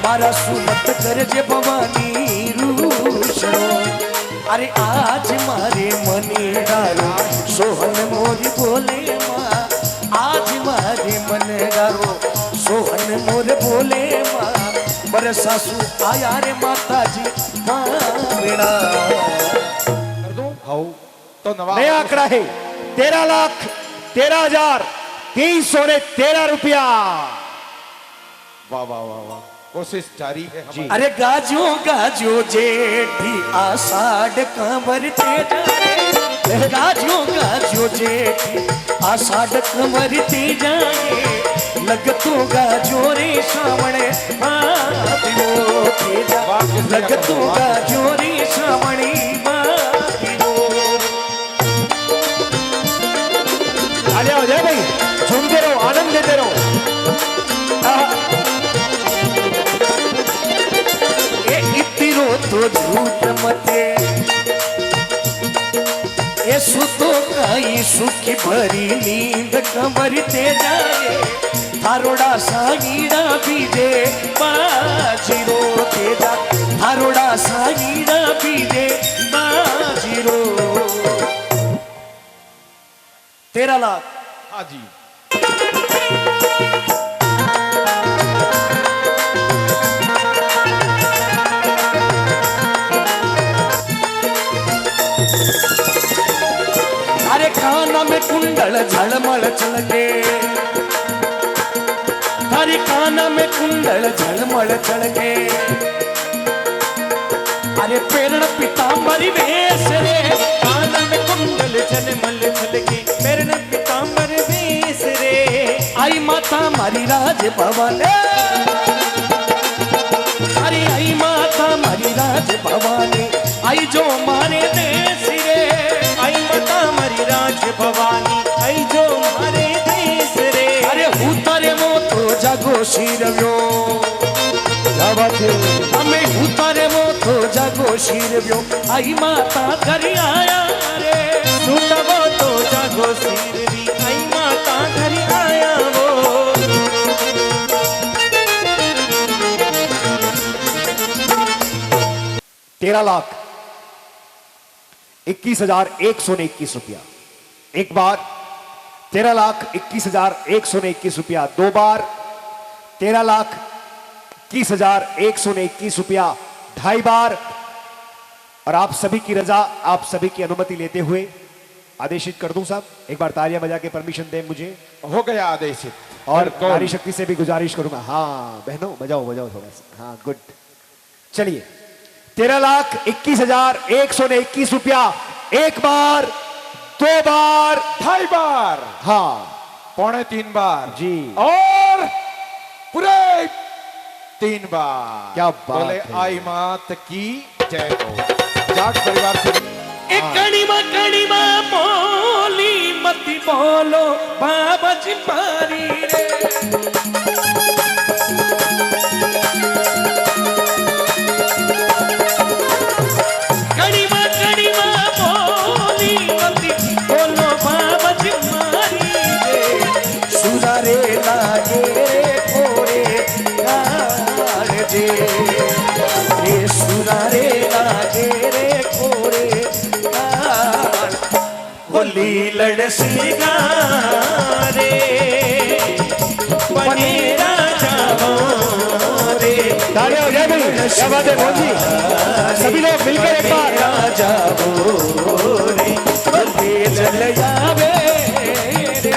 मारा सुमत कर जे भवानी रूषिणो। अरे आज मारे मने डारो सोहन मोरी बोले माँ, आज मारे मन डारो सोहन मोर बोले माँ। बर सासू आया रे माता जी बेड़ा। कर दूं? हाउ तो नवाब नया आंकड़ा है 13,13,313 रुपया। वाह वाह वाह वाह, कोशिश जारी है हमारी। अरे गाजो गाजो जेठी आषाढ़ कंवरते जाए, गाजो गाजो जेठी आषाढ़ कंवरते जाए। लगतो गाजो रे श्रावणे मातियो के जा, लगतो गाजो रे श्रावणी मातियो। आले आओ जय भाई, झूमते रहो, आनंद लेते रहो। तो झूठ मते ये सुतो काई सुखी भरी नींद कंवरते जाए। थारोड़ा सागीड़ा बीजे बाजीरो तेजा, थारोड़ा सागीड़ा बीजे बाजीरो। 13 लाख। हाँ जी। अरे काना में कुंडल झलमल चलके, हरे काना में कुंडल झलमल चलके, अरे पेरण पीतांबरी वेश रे, कान में कुंडल झलमल झलके, पेरण पीतांबर वेश रे। आई माता मारी राज भवन, अरे आई माता मारी राज भवानी, आई जो मारे देश रे, आई माता मरी राज भवानी, आई जो मारे देश रे। अरे उतरे मो तो जागो शीरव्यो, हमें उतरे मो तो जागो शीरव्यो, आई माता घर आया रे, सुतवो तो जागो सिरवी, आई माता घर आया वो। 13,21,121 रुपया एक बार, 13,21,121 रुपया दो बार, 13,21,121 रुपया ढाई बार। और आप सभी की रजा, आप सभी की अनुमति लेते हुए आदेशित कर दूं साहब, एक बार तालियां बजा के परमिशन दें मुझे। हो गया आदेशित। और बिल्कुल। नारी शक्ति से भी गुजारिश करूंगा, हाँ बहनों बजाओ बजाओ थोड़ा सा, हाँ गुड। चलिए 13,21,121 रुपया एक बार, दो बार, ढाई बार, हाँ पौने 3 बार जी, और पूरे 3 बार। क्या बात बोले है। आई मात की जय हो। जाट परिवार से कणिमा बोली मती बोलो बाबा जी पारी रे, कणिमा बोली मती बोलो बाबा जी मारी रे, सुरारे लागे रे कोरे गाड़ जे, रे सुरारे लागे रे कोरे गाड़, बोली लड़ सिंगारे बने राजा वो रे। तालियां हो जाए भाई, क्या बात है मोहन जी, सभी लोग मिलकर एक बार। राजा बोरे बल्ले चल जावे रे,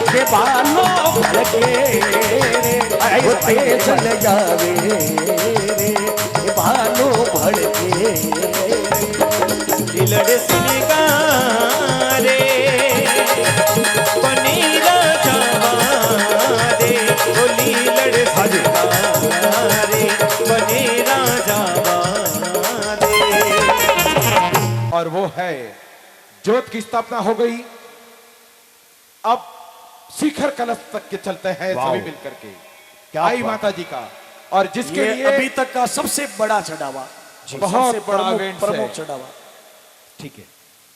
के बानो भड़के रे, चल जावे रे, बानो भड़के लड़ सिंगारे बने राजा रे, बोली लड़ सिंगारे बने राजा रे। और वो है ज्योत की स्थापना हो गई। अब शिखर कलश तक के चलते हैं सभी मिलकर के, क्या आई बात। माता जी का, और जिसके ये लिए अभी तक का सबसे बड़ा चढ़ावा, बहुत सबसे बड़ा इवेंट है। प्रमुख चढ़ावा। ठीक है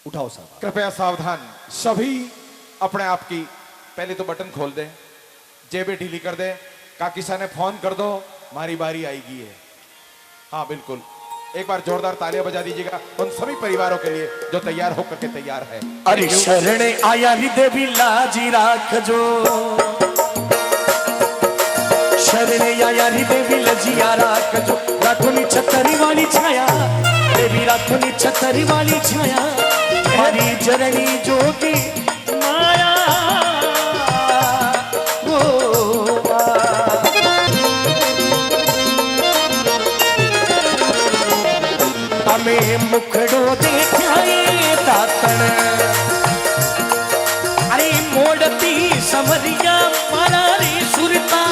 उठाओ साहब। कृपया सावधान सभी, अपने आप की पहले तो बटन खोल दें, जेबें ढीली कर दें, काकिसा ने फोन कर दो, हमारी बारी आएगी है। हाँ बिल्कुल, एक बार जोरदार तालियां बजा दीजिएगा उन सभी परिवारों के लिए जो तैयार होकर के तैयार है। अरे शरण आया हृदय लाजी राख जो, शरण आया हृदय लजिया राख जो, राखो नी छतरी वाली छाया, देवी राखो नी छतरी वाली छाया, हरी चरणी जोगी माया गोवा। हमें मुखड़ो देखाए दातन, अरे मोड़ती समरिया मारा रे सुरता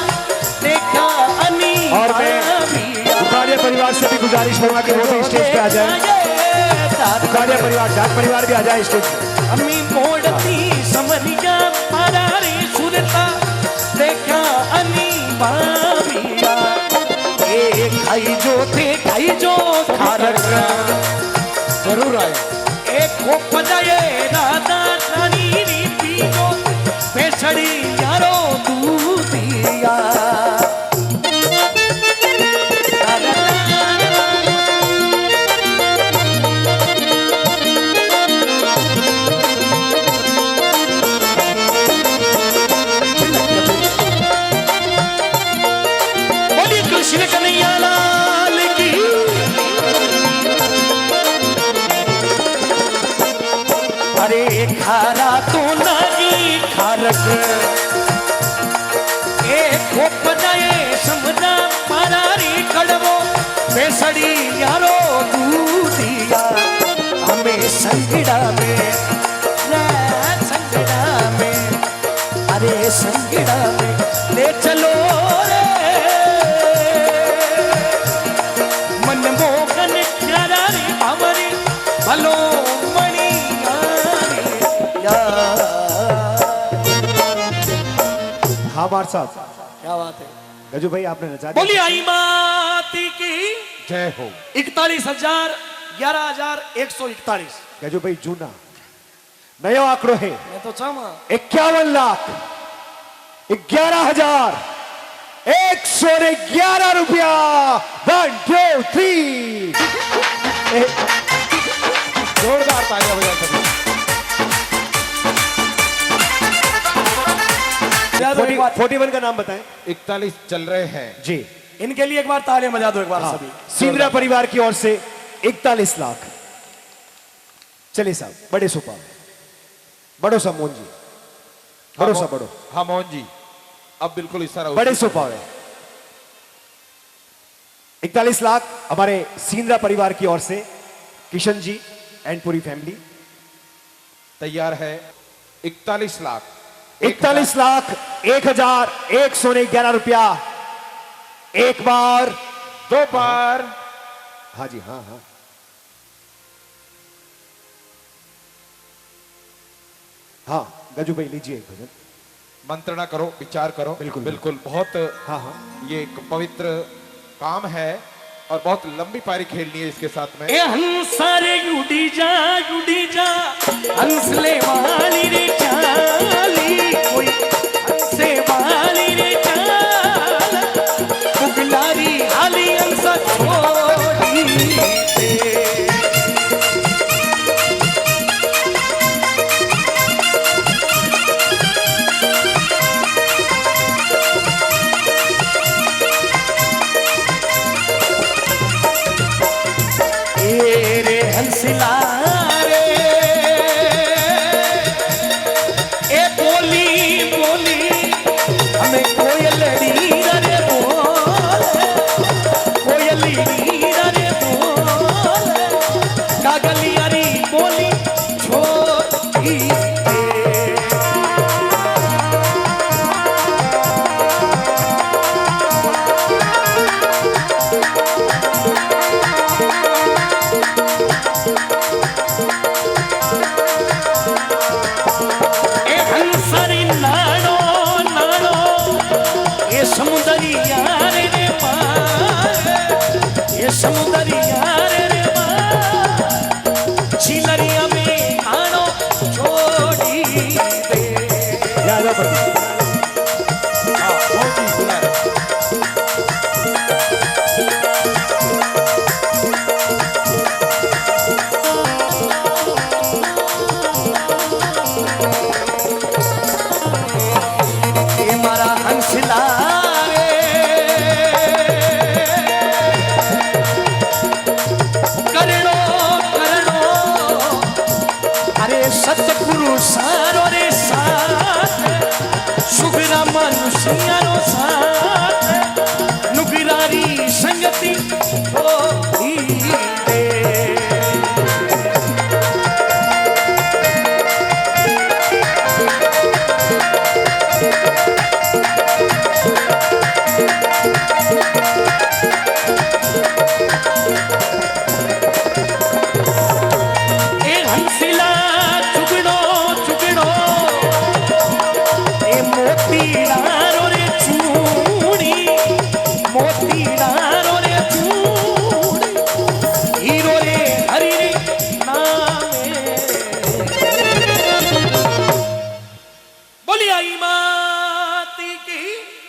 देखा अनी। और मैं बुखारिया परिवार से भी गुजारिश करूंगा कि वो भी स्टेज पे आ जाए। बुखारिया परिवार, जाट परिवार भी आ जाए स्टेज पे। अम्मी मोड़ती समरिया मारा रे सुरता देखा अनी बाबिया, ए खाई जो थे खाई जो खारक जरूर आए। एक को पजाए राधा रानी रीति जो पेशड़ी यारो दूतिया। धारा तो नागी खारक ए खोपनाए समना मारारी कड़वो बेसड़ी यारो दूधिया हमें संगड़ा में अरे संगड़ा में ले चलो रे मनमोहन प्यारा रे हमारी भलो मणि हाँ बार साहब, क्या बात है। गजू भाई आपने नचा दिया। बोलिए आई माती की जय हो। 41,1141 गजू भाई जूना नयो आंकड़ो है मैं तो चाहूंगा 51,11,111 रुपया। 1 2 3 जोरदार तालियां बजाएं सभी। 41 का नाम बताएं। 41 चल रहे हैं जी, इनके लिए एक बार तालियां बजा दो एक बार सभी। सिंद्रा परिवार की ओर से 41 लाख। चलिए साहब, बड़े सुपा बड़ो सा मोहन जी, बड़ो सा बड़ो। हाँ मोहन जी, अब बिल्कुल इशारा बड़े सुपा है। 41 लाख हमारे सिंद्रा परिवार की ओर से किशन जी एंड पूरी फैमिली तैयार है। 41 लाख 41,01,111 रुपया। एक बार, दो बार, हाँ जी, हाँ हाँ, हाँ गजू भाई लीजिए एक भजन। मंत्रणा करो, विचार करो। बिल्कुल, बिल्कुल बहुत हाँ हाँ, ये एक पवित्र काम है और बहुत लंबी पारी खेलनी है इसके साथ में। ए हंसारे उड़ी जा हंसले वाली रे चाली कोई हंसे वाली रे चाल बुगलारी हाली हंसा छोड़ी दे। रे हंसला रे ए बोली बोली हमें कोयलड़ी रे बोल कोयलड़ी रे बोल कागलियारी बोली छोटी समुदरिया रे चिलरिया में आनो छोड़ी दे। हाँ, मोहन जी सुना है। ये मारा हंसला सतपुरुषारो रे साथ सुगरा मनुष्यारो साथ नुगिरारी संगति हो दे। ए हंसिला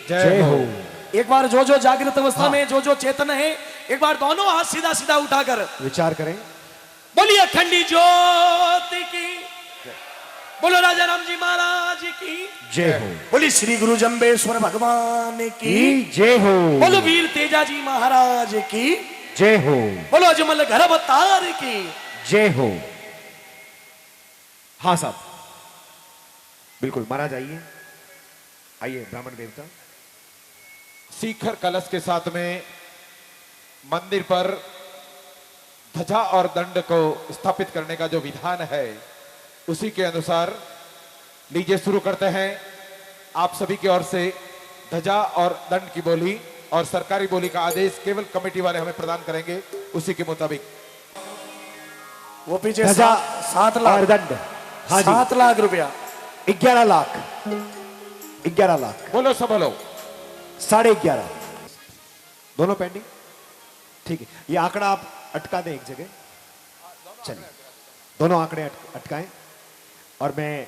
जय हो। एक बार जो जो जागृत अवस्था में जो जो चेतन है एक बार दोनों हाथ सीधा सीधा उठाकर विचार करें। बोलिए अखंडी ज्योति की, बोलो राजा राम जी महाराज की जय हो। बोली श्री गुरु जम्बेश्वर भगवान की जय हो। बोलो वीर तेजाजी महाराज की जय हो। बोलो अजमल घर अवतार की जय हो। हाँ साहब, बिल्कुल महाराज आइए, आइए ब्राह्मण देवता। शिखर कलश के साथ में मंदिर पर ध्वजा और दंड को स्थापित करने का जो विधान है उसी के अनुसार लीजिए शुरू करते हैं। आप सभी की ओर से ध्वजा और दंड की बोली और सरकारी बोली का आदेश केवल कमेटी वाले हमें प्रदान करेंगे, उसी के मुताबिक। वो पीछे ध्वजा 7 और लाख, दंड। हाँ जी, 7 लाख रुपया, 11 लाख, 11 लाख, बोलो सब बोलो। 11.5 दोनों पेंडिंग। ठीक है, ये आंकड़ा आप अटका दें एक जगह। चलिए दोनों आंकड़े अटकाएं और मैं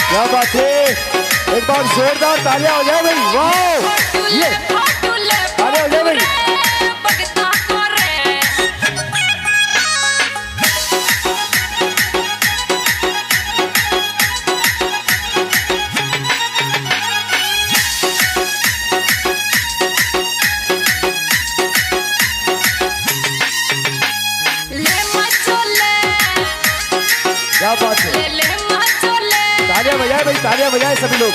क्या बात है, एक बार जोरदार तालियां हो जाए भाई। वाह, ये तालियां हो जाए भाई। क्या बात है, तालियां बजाए भाई, तालियां बजाए सभी लोग।